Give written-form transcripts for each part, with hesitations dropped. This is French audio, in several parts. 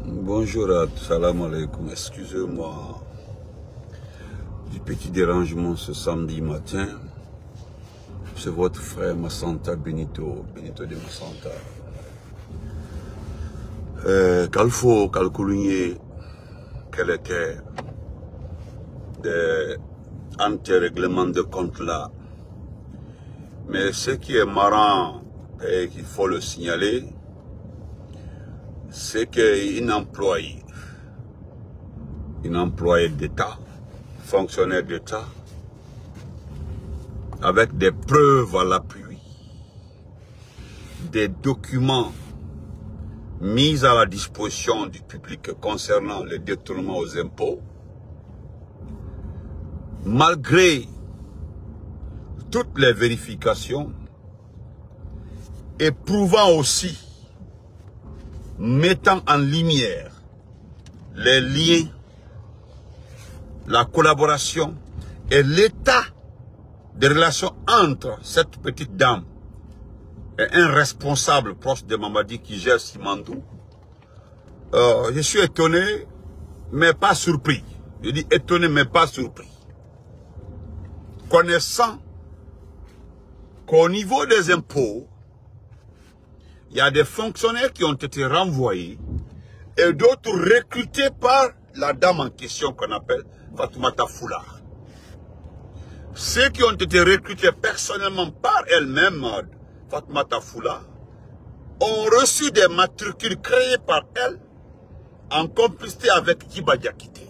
Bonjour à tous, salam alaikum. Excusez-moi du petit dérangement ce samedi matin. C'est votre frère Massanta Benito de Massanta. Calfo, calculé quel était des anti-règlements de compte là. Mais ce qui est marrant et qu'il faut le signaler, c'est qu'un employé d'État, fonctionnaire d'État, avec des preuves à l'appui, des documents mis à la disposition du public concernant le détournement aux impôts, malgré toutes les vérifications, et prouvant aussi, mettant en lumière les liens, la collaboration et l'état des relations entre cette petite dame et un responsable proche de Mamadi qui gère Simandou, je suis étonné, mais pas surpris. Je dis étonné, mais pas surpris. Connaissant qu'au niveau des impôts, il y a des fonctionnaires qui ont été renvoyés et d'autres recrutés par la dame en question qu'on appelle Fatoumata Foula. Ceux qui ont été recrutés personnellement par elle-même, Fatoumata Foula, ont reçu des matricules créés par elle en complicité avec Kiba Diakité,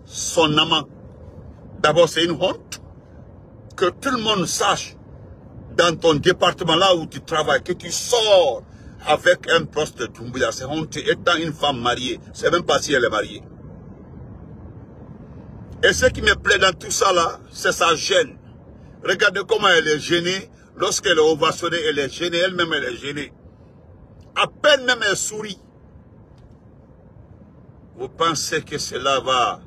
son amant. D'abord, c'est une honte que tout le monde sache dans ton département là où tu travailles, que tu sors avec un poste de Doumbouya. C'est honte étant une femme mariée. C'est même pas si elle est mariée. Et ce qui me plaît dans tout ça là, c'est sa gêne. Regardez comment elle est gênée. Lorsqu'elle est ovationnée, elle est gênée. Elle-même, elle est gênée. À peine même elle sourit. Vous pensez que cela va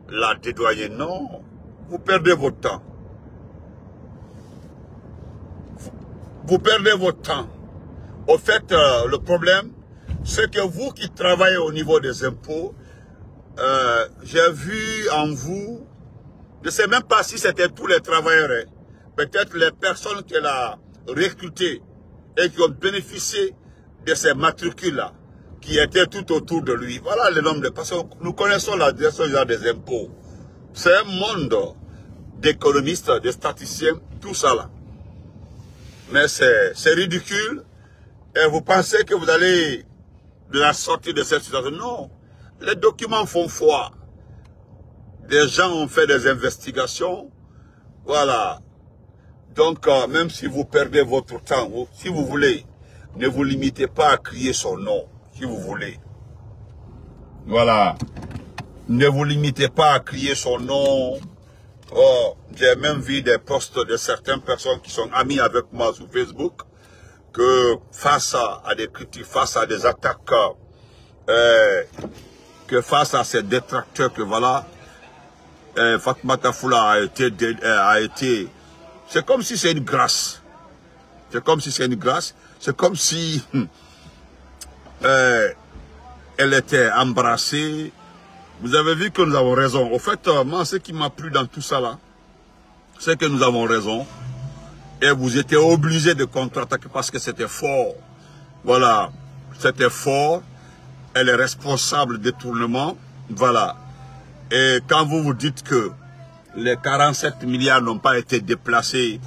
la dédoyer? Non. Vous perdez votre temps. Vous perdez votre temps. Au fait, le problème, c'est que vous qui travaillez au niveau des impôts, j'ai vu en vous, je ne sais même pas si c'était tous les travailleurs, hein, peut-être les personnes qu'elle a recrutées et qui ont bénéficié de ces matricules-là, qui étaient tout autour de lui. Voilà le nombre de personnes. Nous connaissons la direction des impôts. C'est un monde d'économistes, de statisticiens, tout ça là. Mais c'est ridicule. Et vous pensez que vous allez de la sortie de cette situation? Non. Les documents font foi. Des gens ont fait des investigations. Voilà. Donc, même si vous perdez votre temps, si vous voulez, ne vous limitez pas à crier son nom, si vous voulez. Voilà. Ne vous limitez pas à crier son nom. Oh, j'ai même vu des posts de certaines personnes qui sont amies avec moi sur Facebook, que face à des critiques, face à des attaques, que face à ces détracteurs, que voilà, Fatoumata Foula a été, c'est comme si c'est une grâce. C'est comme si c'est une grâce. C'est comme si elle était embrassée. Vous avez vu que nous avons raison. Au fait, moi, ce qui m'a plu dans tout ça là, c'est que nous avons raison. Et vous étiez obligés de contre-attaquer parce que c'était fort. Voilà, c'était fort. Elle est responsable de détournement. Voilà. Et quand vous vous dites que les 47 milliards n'ont pas été déplacés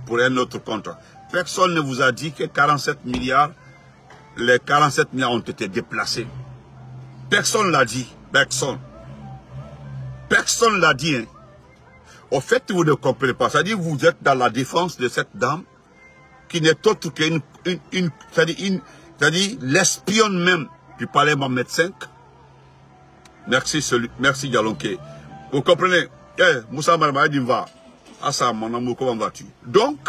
pour un autre contrat, personne ne vous a dit que 47 milliards, les 47 milliards ont été déplacés. Personne ne l'a dit. Personne. Personne ne l'a dit. Hein. Au fait, vous ne comprenez pas. C'est-à-dire que vous êtes dans la défense de cette dame qui n'est autre qu'une... C'est-à-dire l'espionne même du palais Mohamed V. Merci Dialonké. Vous comprenez? Moussa Marma dit va. Ah ça, mon amour, comment vas-tu? Donc,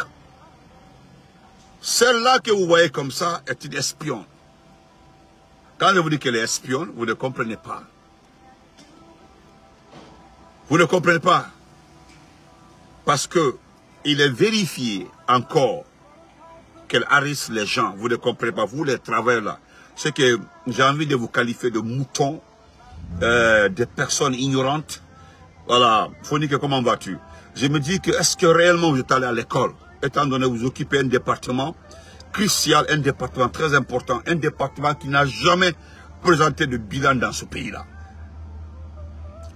celle-là que vous voyez comme ça est une espionne. Quand je vous dis qu'elle est espionne, vous ne comprenez pas. Vous ne comprenez pas. Parce que il est vérifié encore qu'elle harasse les gens. Vous ne comprenez pas, vous les travailleurs là. C'est que j'ai envie de vous qualifier de moutons, de personnes ignorantes. Voilà, Phonique, comment vas-tu? Je me dis que est-ce que réellement vous êtes allé à l'école, étant donné que vous occupez un département crucial, un département très important, un département qui n'a jamais présenté de bilan dans ce pays-là.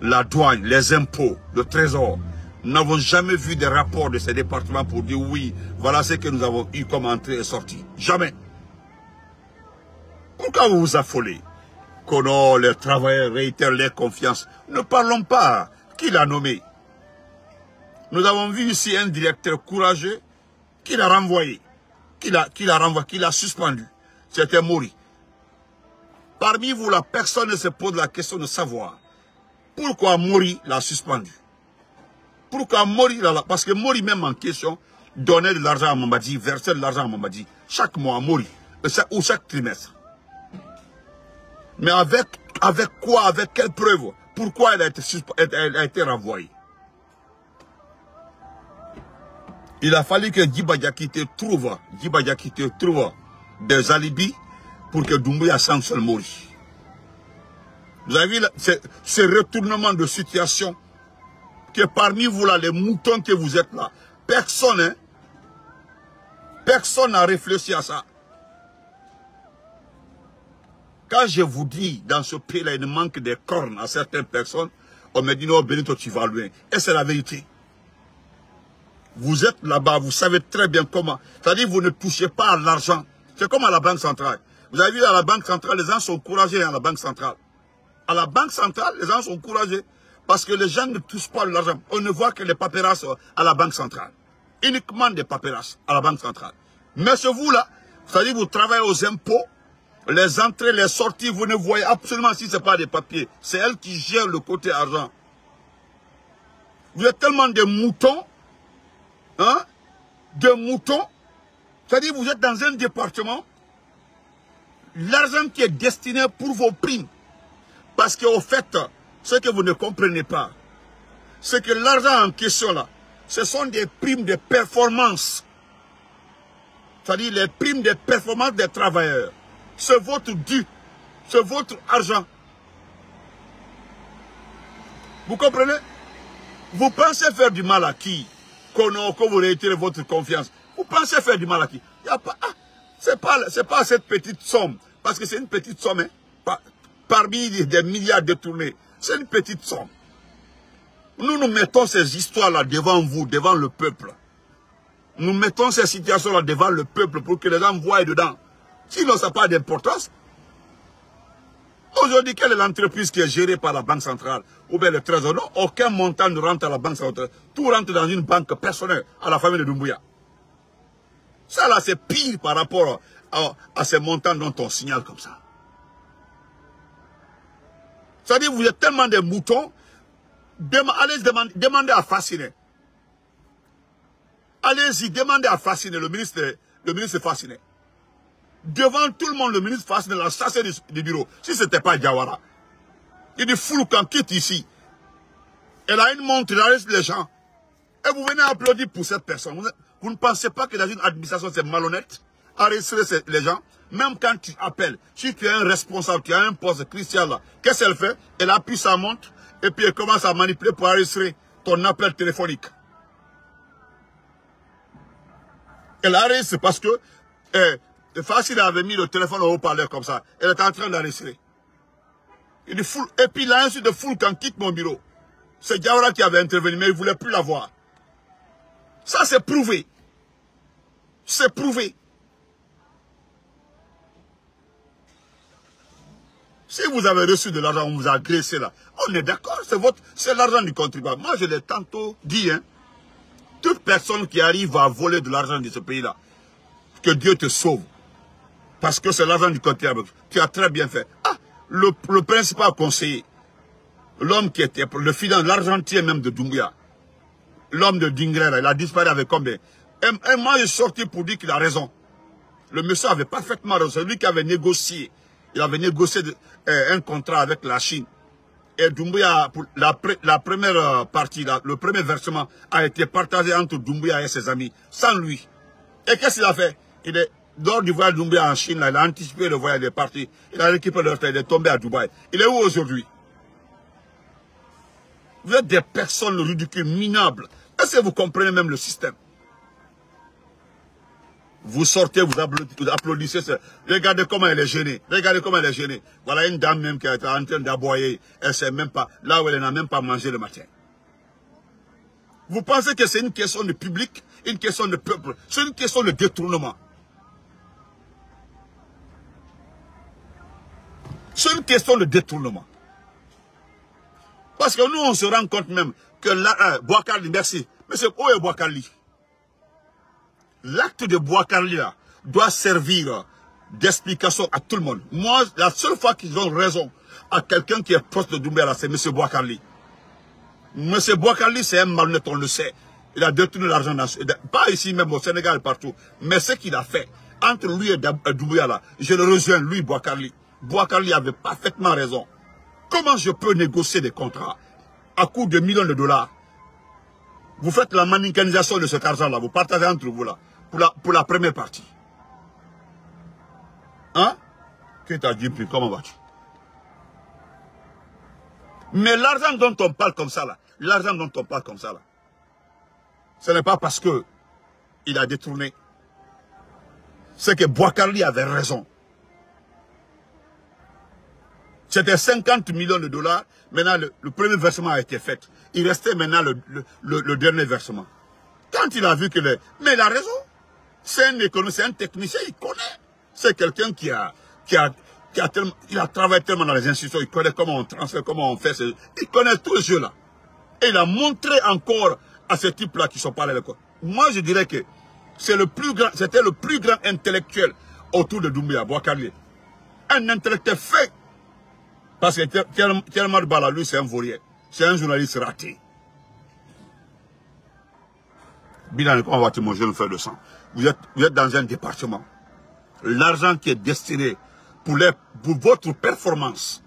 La douane, les impôts, le trésor. Nous n'avons jamais vu des rapports de ces départements pour dire oui, voilà ce que nous avons eu comme entrée et sortie. Jamais. Pourquoi vous vous affolez? Que non, les travailleurs réitèrent leur confiance. Ne parlons pas. Qui l'a nommé? Nous avons vu ici un directeur courageux qui l'a renvoyé. Qui l'a suspendu. C'était Mori. Parmi vous, la personne ne se pose la question de savoir pourquoi Mori l'a suspendu. Pourquoi Mori l'a... Parce que Mori même en question donnait de l'argent à Mamadi, versait de l'argent à Mamadi. Chaque mois à Mori. Ou chaque trimestre. Mais avec quoi? Avec quelle preuve? Pourquoi elle a été renvoyée? Il a fallu que Djiba Diakité trouve des alibis pour que Doumbouya sanctionne Mori. Vous avez vu ce retournement de situation que parmi vous là, les moutons que vous êtes là, personne n'a réfléchi à ça. Quand je vous dis, dans ce pays-là, il manque des cornes à certaines personnes, on me dit non, Benito, tu vas loin. Et c'est la vérité. Vous êtes là-bas, vous savez très bien comment. C'est-à-dire, vous ne touchez pas à l'argent. C'est comme à la Banque centrale. Vous avez vu, à la Banque centrale, les gens sont courageux à la Banque centrale. À la Banque centrale, les gens sont courageux. Parce que les gens ne touchent pas l'argent. On ne voit que les paperasses à la Banque centrale. Uniquement des paperasses à la Banque centrale. Mais chez vous là, c'est-à-dire, vous travaillez aux impôts, les entrées, les sorties, vous ne voyez absolument si ce n'est pas des papiers. C'est elle qui gère le côté argent. Vous êtes tellement des moutons. Hein? Des moutons. C'est-à-dire vous êtes dans un département. L'argent qui est destiné pour vos primes. Parce qu'au fait, ce que vous ne comprenez pas, c'est que l'argent en question là, ce sont des primes de performance. C'est-à-dire les primes de performance des travailleurs. C'est votre dû. C'est votre argent. Vous comprenez? Vous pensez faire du mal à qui? Que vous réitérez votre confiance. Vous pensez faire du mal à qui? C'est pas cette petite somme. Parce que c'est une petite somme. Hein, parmi des milliards détournés. C'est une petite somme. Nous mettons ces histoires-là devant vous, devant le peuple. Nous mettons ces situations-là devant le peuple pour que les gens voient dedans. Sinon, ça n'a pas d'importance. Aujourd'hui, quelle est l'entreprise qui est gérée par la Banque centrale ou bien le Trésor? Non, aucun montant ne rentre à la Banque centrale. Tout rentre dans une banque personnelle, à la famille de Doumbouya. Ça là, c'est pire par rapport à ces montants dont on signale comme ça. C'est-à-dire, vous êtes tellement des moutons, allez demander à Fasciné. Allez-y, demandez à Fasciné, le ministre Fasciné. Devant tout le monde, le ministre Fasciné l'a chassé du bureau. Si ce n'était pas Diawara. Il dit, Fouloukan, quitte ici. Elle a une montre, elle arrête les gens. Et vous venez applaudir pour cette personne. Vous ne pensez pas que dans une administration, c'est malhonnête? Arrêter les gens. Même quand tu appelles, si tu es un responsable, tu as un poste crucial là, qu'est-ce qu'elle fait? Elle appuie sa montre et puis elle commence à manipuler pour arrêter ton appel téléphonique. Elle arrête parce que Facile avait mis le téléphone au haut-parleur comme ça. Elle était en train d'arrêter. Il dit Foul. Et puis là, ensuite de Foul quand quitte mon bureau. C'est Diawara qui avait intervenu, mais il ne voulait plus la voir. Ça, c'est prouvé. C'est prouvé. Si vous avez reçu de l'argent, on vous a agressé là. On est d'accord, c'est l'argent du contribuable. Moi, je l'ai tantôt dit, hein. Toute personne qui arrive à voler de l'argent de ce pays-là, que Dieu te sauve. Parce que c'est l'argent du contribuable. Tu as très bien fait. Ah, le principal conseiller, l'homme qui était, le financier, l'argentier même de Doumbouya, l'homme de Dingrera, il a disparu avec combien? Et moi, je suis sorti pour dire qu'il a raison. Le monsieur avait parfaitement raison. C'est lui qui avait négocié. Il avait négocié un contrat avec la Chine. Et Doumbouya, la première partie, le premier versement a été partagé entre Doumbouya et ses amis, sans lui. Et qu'est-ce qu'il a fait? lors du voyage Doumbouya en Chine, là, il a anticipé le voyage, il est parti. Il a récupéré le retard, il est tombé à Dubaï. Il est où aujourd'hui? Vous êtes des personnes ridicules, minables. Est-ce que vous comprenez même le système? Vous sortez, vous applaudissez. Regardez comment elle est gênée. Regardez comment elle est gênée. Voilà une dame même qui est en train d'aboyer. Elle ne sait même pas, là où elle n'a même pas mangé le matin. Vous pensez que c'est une question de public, une question de peuple. C'est une question de détournement. C'est une question de détournement. Parce que nous, on se rend compte même que là, Boakali, merci. Mais c'est où est Boakali? L'acte de Boakali là doit servir d'explication à tout le monde. Moi, la seule fois qu'ils ont raison à quelqu'un qui est proche de Doumbouya, c'est M. Boakali. M. Boakali, c'est un malhonnête, on le sait. Il a détourné l'argent, pas ici même au Sénégal, partout. Mais ce qu'il a fait, entre lui et Doumbouya là, je le rejoins, lui, Boakali. Boakali avait parfaitement raison. Comment je peux négocier des contrats à coût de millions de dollars? Vous faites la manichénisation de cet argent-là, vous partagez entre vous là, pour la première partie. Hein? Qui t'a dit, puis comment vas-tu? Mais l'argent dont on parle comme ça là, l'argent dont on parle comme ça là, ce n'est pas parce que il a détourné. C'est que Boakali avait raison. C'était 50 millions de dollars. Maintenant, le premier versement a été fait. Il restait maintenant le dernier versement. Quand il a vu que mais il a raison. C'est un économiste, c'est un technicien, il connaît. C'est quelqu'un qui a travaillé tellement dans les institutions, il connaît comment on transfère, comment on fait. Il connaît tout ce jeu-là. Et il a montré encore à ce type-là qui sont pas à l'école. Moi, je dirais que c'était le plus grand intellectuel autour de Doumbouya, Boakali. Un intellectuel fait. Parce que Tierno Bala, lui, c'est un vaurien. C'est un journaliste raté. Bilan, on va te manger le fer de sang. Vous êtes dans un département. L'argent qui est destiné pour votre performance.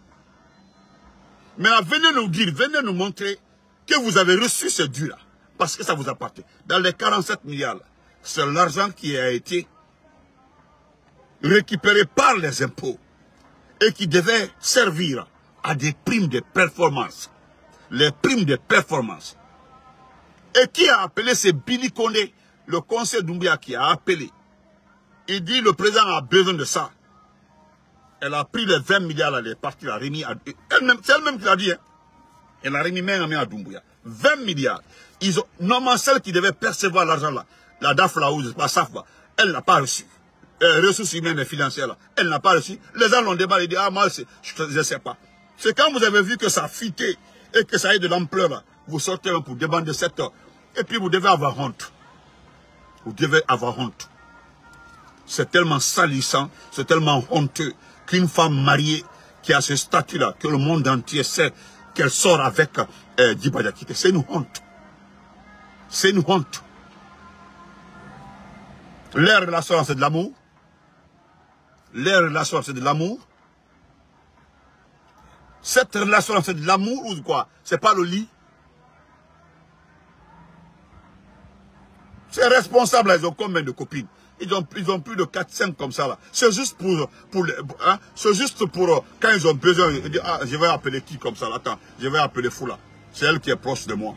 Maintenant, venez nous dire, venez nous montrer que vous avez reçu ce dû-là. Parce que ça vous appartient. Dans les 47 milliards, c'est l'argent qui a été récupéré par les impôts. Et qui devait servir à des primes de performance. Les primes de performance. Et qui a appelé, c'est Billy Condé, le conseil Doumbouya qui a appelé. Il dit le président a besoin de ça. Elle a pris les 20 milliards, elle est partie, elle a remis à... C'est elle-même qui l'a dit. Hein. Elle a remis main en main à Doumbouya. 20 milliards. Normalement, celle qui devait percevoir l'argent là, la DAF là, ou la SAF, elle n'a pas reçu. Ressources humaines et financières, là, elle n'a pas reçu. Les gens l'ont débattu et dit, ah, moi, je ne sais pas. C'est quand vous avez vu que ça a fuité et que ça a eu de l'ampleur, là, vous sortez pour demander cette heure. Et puis vous devez avoir honte. Vous devez avoir honte. C'est tellement salissant, c'est tellement honteux qu'une femme mariée qui a ce statut-là, que le monde entier sait qu'elle sort avec Djiba Diakité. C'est une honte. C'est une honte. Leur relation, c'est de l'amour. Les relations, c'est de l'amour. Cette relation, c'est de l'amour ou de quoi? C'est pas le lit. C'est responsable, ils ont combien de copines? Ils ont plus de 4-5 comme ça là. C'est juste c'est juste pour quand ils ont besoin, ils disent, ah, je vais appeler qui comme ça là, attends, je vais appeler Foula. C'est elle qui est proche de moi.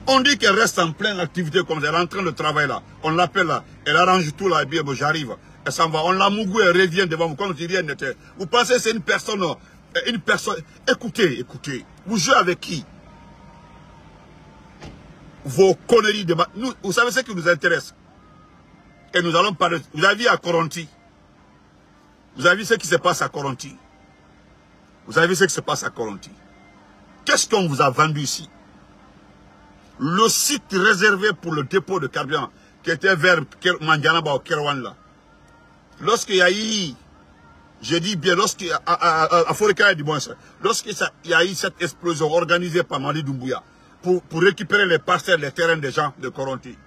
On dit qu'elle reste en pleine activité comme ça, elle est en train de travailler là. On l'appelle là, elle arrange tout là, et bien j'arrive. Elle s'en va. On la mougou, elle revient devant vous comme si rien n'était. Vous pensez que c'est une personne. Écoutez. Vous jouez avec qui? Vos conneries de... vous savez ce qui nous intéresse. Et nous allons parler. Vous avez vu à Coronti. Vous avez vu ce qui se passe à Coronti. Vous avez vu ce qui se passe à Coronti. Qu'est-ce qu'on vous a vendu ici? Le site réservé pour le dépôt de carburant qui était vers Mandianaba ou Kerwan là. Lorsqu'il y a eu, je dis bien, lorsqu'il y a à Foreka du moins, lorsqu'il y a eu cette explosion organisée par Mali Doumbouya pour récupérer les parcelles, les terrains des gens de Coronti.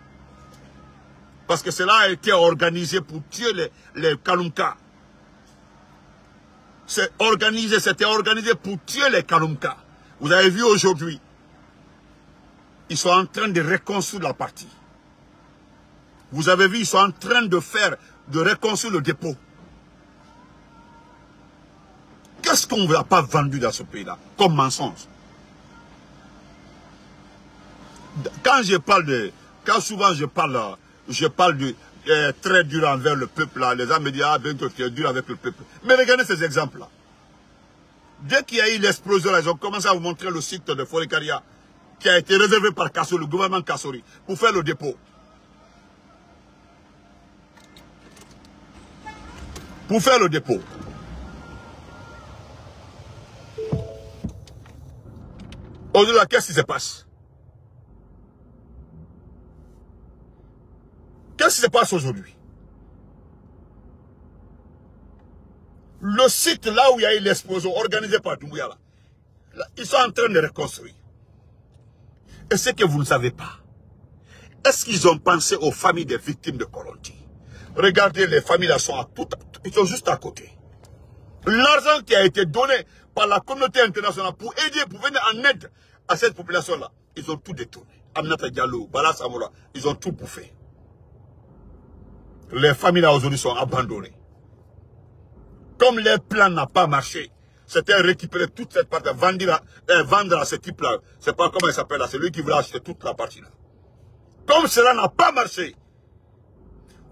Parce que cela a été organisé pour tuer les Kalumka. C'était organisé pour tuer les Kalumka. Vous avez vu aujourd'hui, ils sont en train de reconstruire la partie. Vous avez vu, ils sont en train de reconstruire le dépôt. Qu'est-ce qu'on ne vous a pas vendu dans ce pays-là comme mensonge? Quand souvent je parle de très dur envers le peuple, là, les gens me disent, ah, bientôt tu es dur avec le peuple. Mais regardez ces exemples-là. Dès qu'il y a eu l'explosion, ils ont commencé à vous montrer le site de Forêt-Caria qui a été réservé par Kassori, le gouvernement Kassori, pour faire le dépôt. Pour faire le dépôt. Aujourd'hui, qu'est-ce qui se passe? Qu'est-ce qui se passe aujourd'hui? Le site là où il y a eu l'explosion organisée par Doumbouya, là, ils sont en train de reconstruire. Et ce que vous ne savez pas, est-ce qu'ils ont pensé aux familles des victimes de Koronti? Regardez, les familles là ils sont juste à côté. L'argent qui a été donné par la communauté internationale pour aider, pour venir en aide à cette population-là, ils ont tout détourné. Aminata Diallo, Bala Samoura, ils ont tout bouffé. Les familles là aujourd'hui sont abandonnées. Comme les plans n'ont pas marché, c'était récupérer toute cette partie, vendre à ce type-là. C'est pas comment il s'appelle là, c'est lui qui voulait acheter toute la partie là. Comme cela n'a pas marché,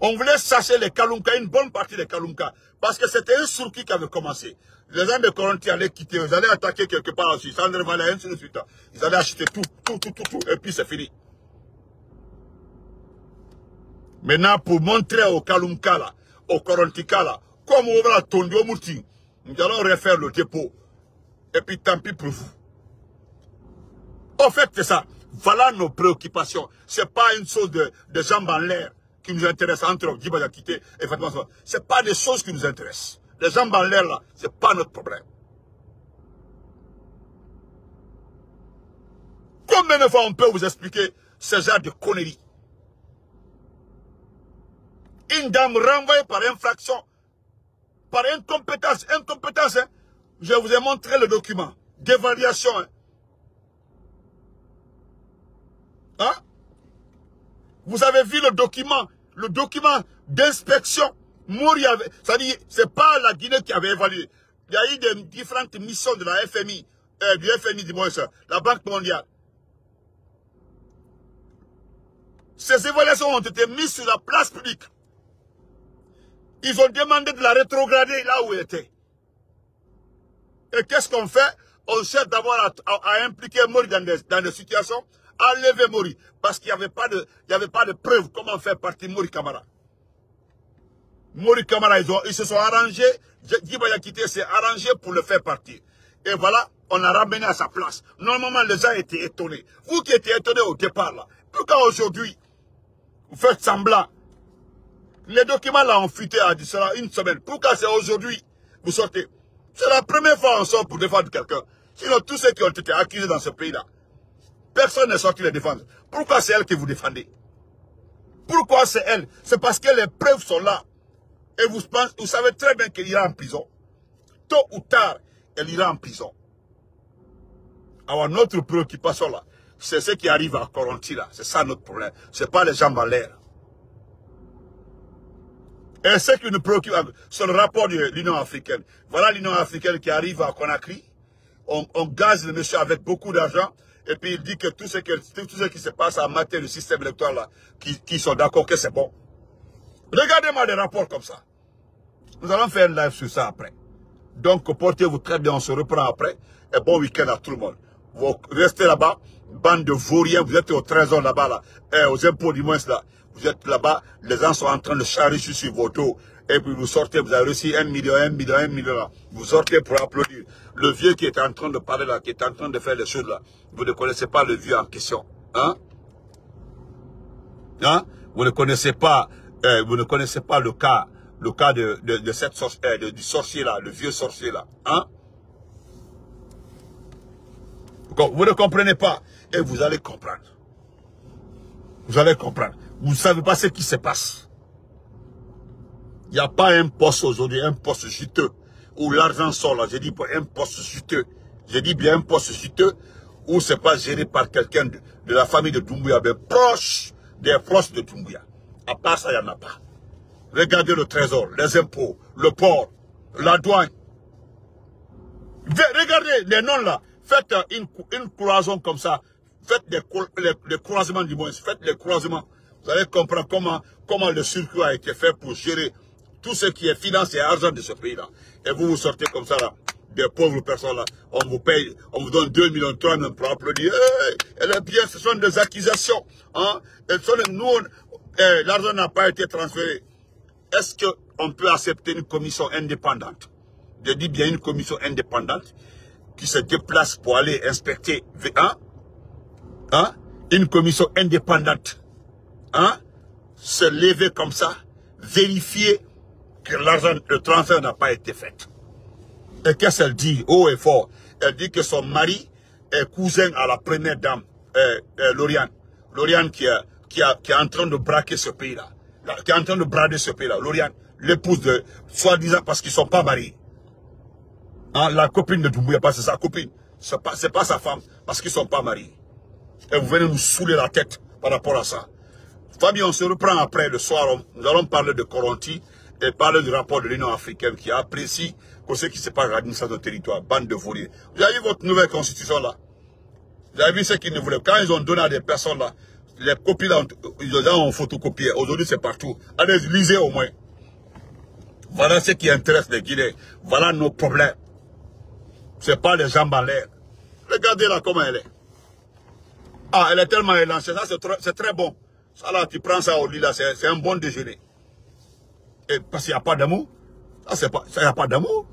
on voulait chercher les Kalunka, une bonne partie des Kalunka, parce que c'était un circuit qui avait commencé. Les gens de Koronti allaient quitter, ils allaient attaquer quelque part aussi, Sandre Valais, ainsi de suite. Ils allaient acheter tout, et puis c'est fini. Maintenant, pour montrer aux Kalunka là, aux Korontika là, comme on va tourner au Mouti, nous allons refaire le dépôt. Et puis tant pis pour vous. En fait, c'est ça. Voilà nos préoccupations. Ce n'est pas une chose de jambes en l'air qui nous intéresse entre Djiba Diakité et Fatima Soumaré. Ce n'est pas des choses qui nous intéressent. Les jambes en l'air là, ce n'est pas notre problème. Combien de fois on peut vous expliquer ce genre de conneries? Une dame renvoyée par infraction, par incompétence, hein. Je vous ai montré le document d'évaluation. Hein? Vous avez vu le document d'inspection. C'est-à-dire, ce n'est pas la Guinée qui avait évalué. Il y a eu des différentes missions de la FMI, du FMI du moins, la Banque mondiale. Ces évaluations ont été mises sur la place publique. Ils ont demandé de la rétrograder là où elle était. Et qu'est-ce qu'on fait? On cherche d'abord à impliquer Mori dans des situations, à lever Mori. Parce qu'il n'y avait pas de preuve comment faire partie Mori Camara. Mori Camara, ils se sont arrangés, Djiba Diakité s'est arrangé pour le faire partir. Et voilà, on l'a ramené à sa place. Normalement, les gens étaient étonnés. Vous qui étiez étonnés au départ, là, pourquoi aujourd'hui, vous faites semblant? Les documents là ont fuité à une semaine. Pourquoi c'est aujourd'hui vous sortez? C'est la première fois qu'on sort pour défendre quelqu'un. Sinon, tous ceux qui ont été accusés dans ce pays-là, personne n'est sorti les défendre. Pourquoi c'est elle que vous défendez? Pourquoi c'est elle? C'est parce que les preuves sont là. Et vous savez très bien qu'elle ira en prison. Tôt ou tard, elle ira en prison. Alors notre préoccupation là, c'est ce qui arrive à Koronti là. C'est ça notre problème. Ce n'est pas les jambes en l'air. Et ce qui nous préoccupe, c'est le rapport de l'Union africaine. Voilà l'Union africaine qui arrive à Conakry. On gaze le monsieur avec beaucoup d'argent. Et puis il dit que tout ce qui se passe en matière de système électoral là, qui sont d'accord que c'est bon. Regardez-moi des rapports comme ça. Nous allons faire un live sur ça après. Donc portez-vous très bien, on se reprend après. Et bon week-end à tout le monde. Vous restez là-bas, bande de vauriens, vous êtes au trésor là-bas, là, aux impôts du moins là. Vous êtes là-bas, les gens sont en train de charger sur vos dos. Et puis vous sortez, vous avez reçu 1 million là. Vous sortez pour applaudir. Le vieux qui est en train de parler là, qui est en train de faire les choses là, vous ne connaissez pas le vieux en question. Hein? Hein? Vous ne connaissez pas le cas de cette du sorcier là, le vieux sorcier là. Hein? Vous ne comprenez pas. Et vous allez comprendre. Vous allez comprendre. Vous ne savez pas ce qui se passe. Il n'y a pas un poste aujourd'hui, un poste juteux, où l'argent sort là. J'ai dit pas un poste juteux. J'ai dit bien un poste juteux, où ce n'est pas géré par quelqu'un de la famille de Doumbouya, mais proche des proches de Doumbouya. À part ça, il n'y en a pas. Regardez le trésor, les impôts, le port, la douane. Regardez les noms là. Faites une croisement comme ça. Faites les croisements du moins. Faites les croisements. Vous allez comprendre comment le circuit a été fait pour gérer tout ce qui est finance et argent de ce pays-là. Et vous sortez comme ça là. Des pauvres personnes là, on vous paye, on vous donne 2 millions, 3 millions pour applaudir. Hey, elle est bien, ce sont des accusations. Hein? L'argent n'a pas été transféré. Est-ce qu'on peut accepter une commission indépendante? Je dis bien une commission indépendante qui se déplace pour aller inspecter. Une commission indépendante. Se lever comme ça, vérifier que l'argent, le transfert n'a pas été fait. Et qu'est-ce qu'elle dit haut et fort? Elle dit que son mari est cousin à la première dame, Lauriane. Lauriane qui est en train de braquer ce pays-là. Qui est en train de brader ce pays-là. Lauriane, l'épouse de, soi-disant parce qu'ils ne sont pas mariés. La copine de Doumbouya, c'est sa copine. C'est pas sa femme, parce qu'ils ne sont pas mariés. Et vous venez nous saouler la tête par rapport à ça. Fabien, on se reprend après le soir. Nous allons parler de Coronti et parler du rapport de l'Union africaine qui apprécie que ce qui se passe à l'administration de territoire, bande de fourriers. Vous avez vu votre nouvelle constitution là? Vous avez vu ce qu'ils ne voulaient? Quand ils ont donné à des personnes là, les copies là, ils ont photocopié. Aujourd'hui, c'est partout. Allez, lisez au moins. Voilà ce qui intéresse les Guinéens. Voilà nos problèmes. Ce n'est pas les jambes en l'air. Regardez là comment elle est. Elle est tellement élancée. Ça, c'est très bon. Ça là, tu prends ça au lit là, c'est un bon déjeuner. Et parce qu'il n'y a pas d'amour. Ça, il n'y a pas d'amour.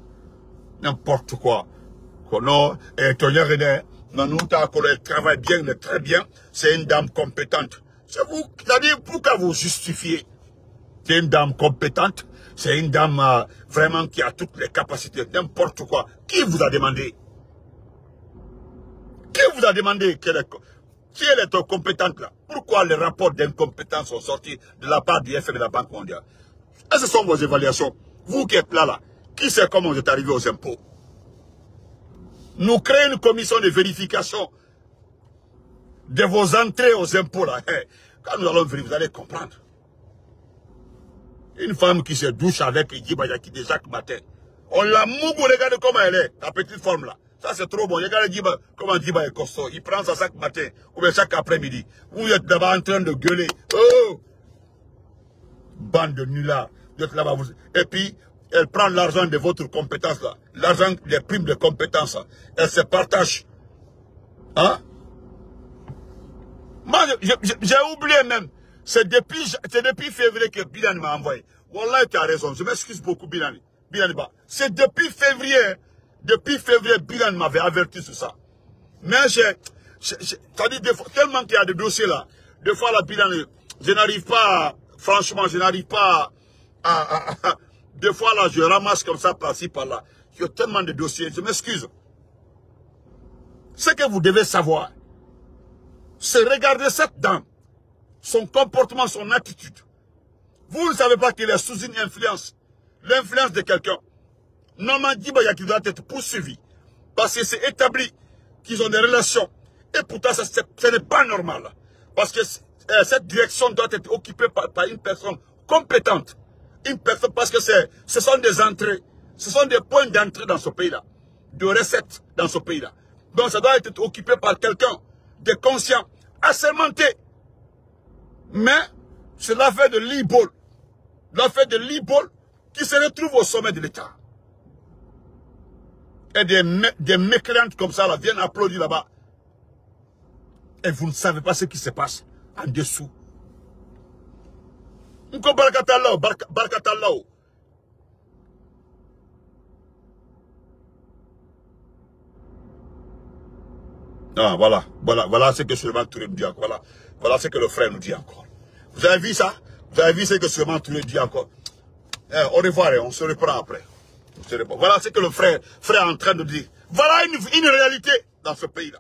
N'importe quoi. Non, et Tonya René, elle travaille bien, elle est très bien. C'est une dame compétente. C'est vous, c'est-à-dire, pourquoi vous justifiez? C'est une dame compétente. C'est une dame vraiment qui a toutes les capacités. N'importe quoi. Qui vous a demandé? Qui vous a demandé si elle est compétente là? Pourquoi les rapports d'incompétence sont sortis de la part du FM et de la Banque mondiale? Et ce sont vos évaluations. Vous qui êtes là, qui sait comment vous êtes arrivé aux impôts? Nous créons une commission de vérification de vos entrées aux impôts là. Quand nous allons vérifier, vous allez comprendre. Une femme qui se douche avec Djiba Yakité chaque matin. On l'a mougou, regardez comment elle est, la petite forme là. Ça c'est trop bon. Regardez Djiba, comment Djiba est costaud. Il prend ça chaque matin ou bien chaque après-midi. Vous êtes d'abord en train de gueuler. Oh! Bande de nullards. Vous êtes là-bas. Et puis, elle prend l'argent de votre compétence là. L'argent des primes de compétence là. Elle se partage. Moi, j'ai oublié même. C'est depuis février que Bilani m'a envoyé. Wallah, tu as raison. Je m'excuse beaucoup, Bilani. C'est depuis février. Depuis février, Bilani m'avait averti sur ça. Mais c'est-à-dire, tellement qu'il y a des dossiers là. Des fois, la Bilani, je n'arrive pas, franchement, je n'arrive pas des fois là, je ramasse comme ça, par-ci, par-là. Il y a tellement de dossiers. Je m'excuse. Ce que vous devez savoir, c'est regarder cette dame. Son comportement, son attitude. Vous ne savez pas qu'il est sous une influence. L'influence de quelqu'un. Normalement, Djiba Yakité doit être poursuivi. Parce que c'est établi qu'ils ont des relations. Et pourtant, ce n'est pas normal. Parce que cette direction doit être occupée par une personne compétente. Une personne, parce que ce sont des entrées. Ce sont des points d'entrée dans ce pays-là. De recettes dans ce pays-là. Donc ça doit être occupé par quelqu'un de conscient, assermenté. Mais c'est l'affaire de l'Ibol. L'affaire de l'Ibol qui se retrouve au sommet de l'État. Et des mécréantes comme ça là, viennent applaudir là-bas. Et vous ne savez pas ce qui se passe en dessous. Voilà ce que Souleymane Touré nous dit encore. Voilà ce que le frère nous dit encore. Vous avez vu ça? Vous avez vu ce que Souleymane Touré dit encore? Au revoir, on se reprend après. Voilà ce que le frère est en train de dire. Voilà une réalité dans ce pays-là.